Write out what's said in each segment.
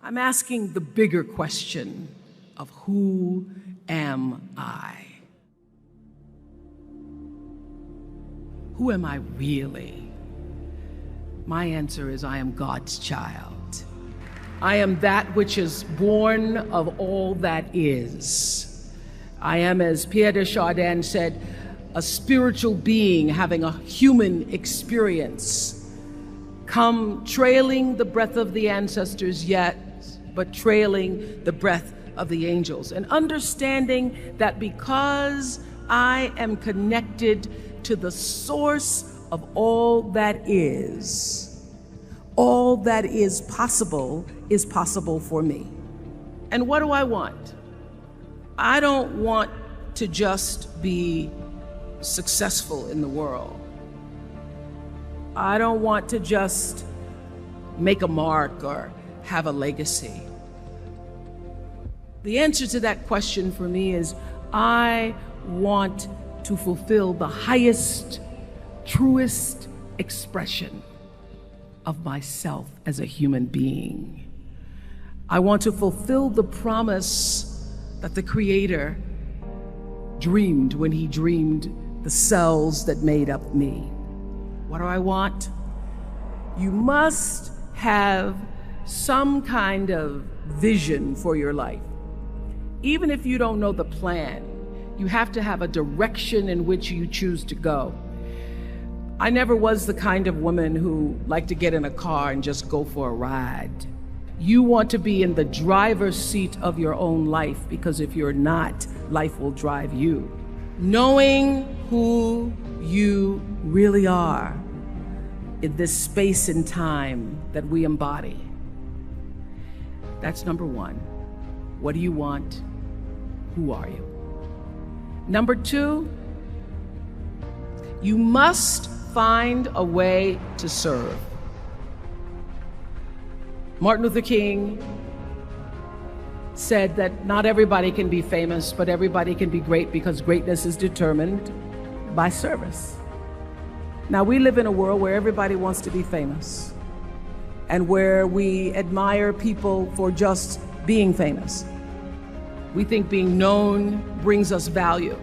I'm asking the bigger question of who am I? Who am I really? My answer is I am God's child. I am that which is born of all that is. I am, as Pierre de Chardin said, a spiritual being having a human experience, come trailing the breath of the ancestors yet, but trailing the breath of the angels, and understanding that because I am connected to the source of all that is possible for me. And what do I want? I don't want to just be successful in the world. I don't want to just make a mark or have a legacy. The answer to that question for me is I want to fulfill the highest, truest expression of myself as a human being. I want to fulfill the promise that the Creator dreamed when He dreamed the cells that made up me. What do I want? You must have some kind of vision for your life. Even if you don't know the plan, you have to have a direction in which you choose to go. I never was the kind of woman who liked to get in a car and just go for a ride. You want to be in the driver's seat of your own life, because if you're not, life will drive you. Knowing who you really are in this space and time that we embody. That's number one. What do you want? Who are you? Number two, you must find a way to serve. Martin Luther King said that not everybody can be famous, but everybody can be great, because greatness is determined by service. Now, we live in a world where everybody wants to be famous and where we admire people for just being famous. We think being known brings us value.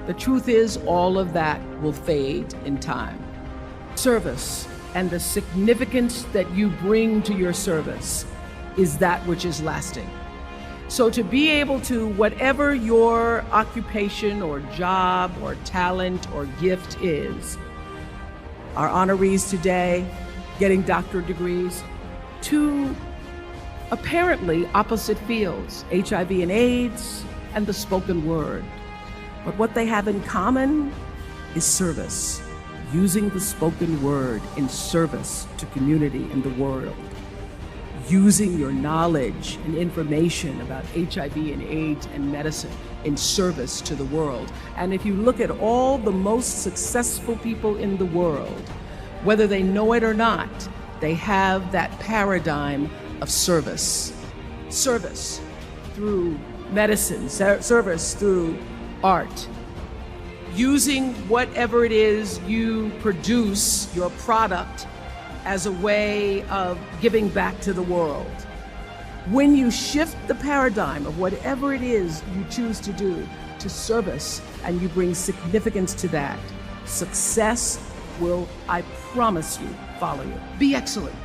The truth is, all of that will fade in time. Service and the significance that you bring to your service is that which is lasting. So to be able to, whatever your occupation or job or talent or gift is, our honorees today getting doctorate degrees, to apparently opposite fields, HIV and AIDS and the spoken word. But what they have in common is service, using the spoken word in service to community and the world, using your knowledge and information about HIV and AIDS and medicine in service to the world. And if you look at all the most successful people in the world, whether they know it or not, they have that paradigm of service. Service through medicine, service through art. Using whatever it is you produce, your product, as a way of giving back to the world. When you shift the paradigm of whatever it is you choose to do to service, and you bring significance to that, success will, I promise you, follow you. Be excellent.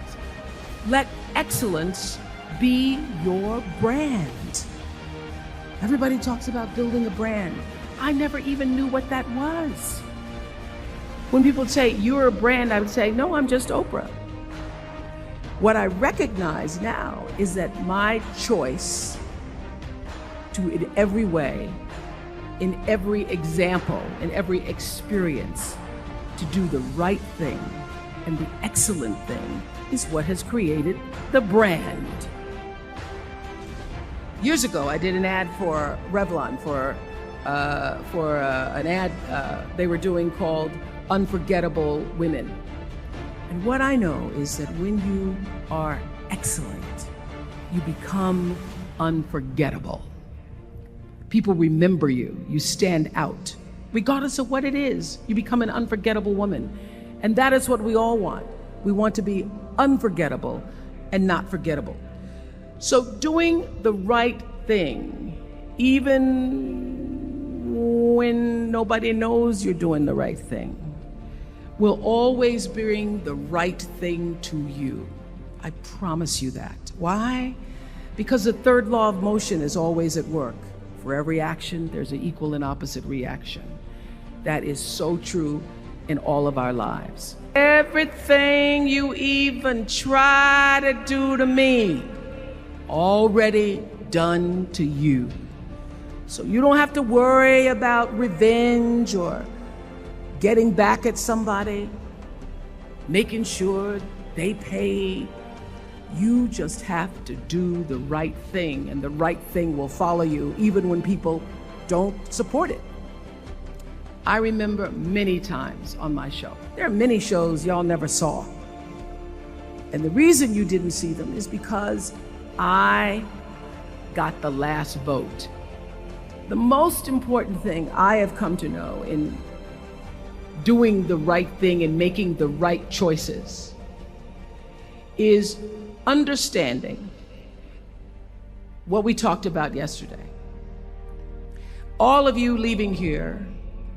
Let excellence be your brand. Everybody talks about building a brand. I never even knew what that was. When people say, you're a brand, I would say, no, I'm just Oprah. What I recognize now is that my choice to, in every way, in every example, in every experience, to do the right thing and the excellent thing is what has created the brand. Years ago, I did an ad for Revlon for an ad they were doing called Unforgettable Women. And what I know is that when you are excellent, you become unforgettable. People remember you, you stand out. Regardless of what it is, you become an unforgettable woman. And that is what we all want. We want to be unforgettable and not forgettable. So doing the right thing, even when nobody knows you're doing the right thing, will always bring the right thing to you. I promise you that. Why? Because the third law of motion is always at work. For every action, there's an equal and opposite reaction. That is so true in all of our lives. Everything you even try to do to me, already done to you. So you don't have to worry about revenge or getting back at somebody, making sure they pay. You just have to do the right thing, and the right thing will follow you even when people don't support it. I remember many times on my show. There are many shows y'all never saw. And the reason you didn't see them is because I got the last vote. The most important thing I have come to know in doing the right thing and making the right choices is understanding what we talked about yesterday. All of you leaving here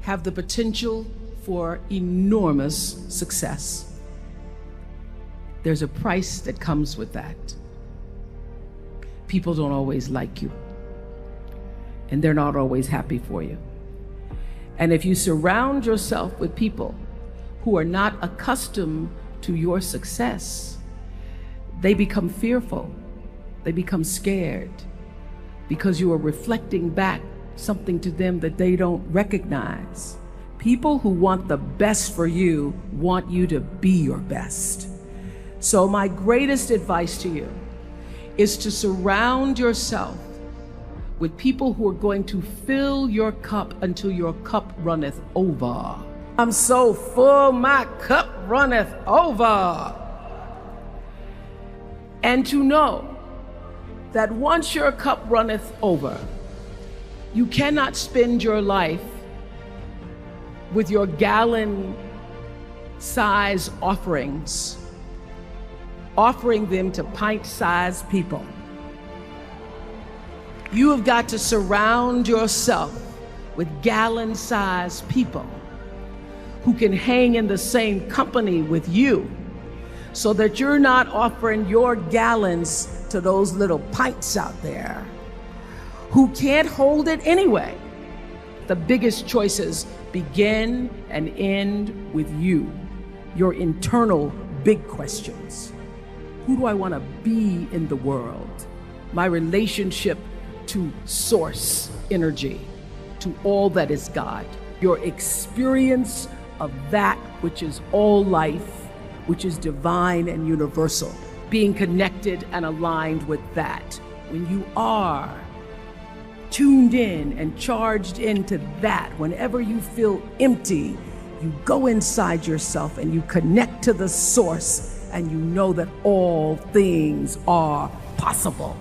have the potential for enormous success. There's a price that comes with that. People don't always like you, and they're not always happy for you. And if you surround yourself with people who are not accustomed to your success, they become fearful, they become scared, because you are reflecting back something to them that they don't recognize. People who want the best for you want you to be your best. So my greatest advice to you is to surround yourself with people who are going to fill your cup until your cup runneth over. I'm so full, my cup runneth over. And to know that once your cup runneth over, you cannot spend your life with your gallon-size offerings, offering them to pint-sized people. You have got to surround yourself with gallon-sized people who can hang in the same company with you, so that you're not offering your gallons to those little pints out there who can't hold it anyway. The biggest choices begin and end with you, your internal big questions. Who do I want to be in the world? My relationship to source energy, to all that is God. Your experience of that which is all life, which is divine and universal. Being connected and aligned with that. When you are tuned in and charged into that, whenever you feel empty, you go inside yourself and you connect to the source, and you know that all things are possible.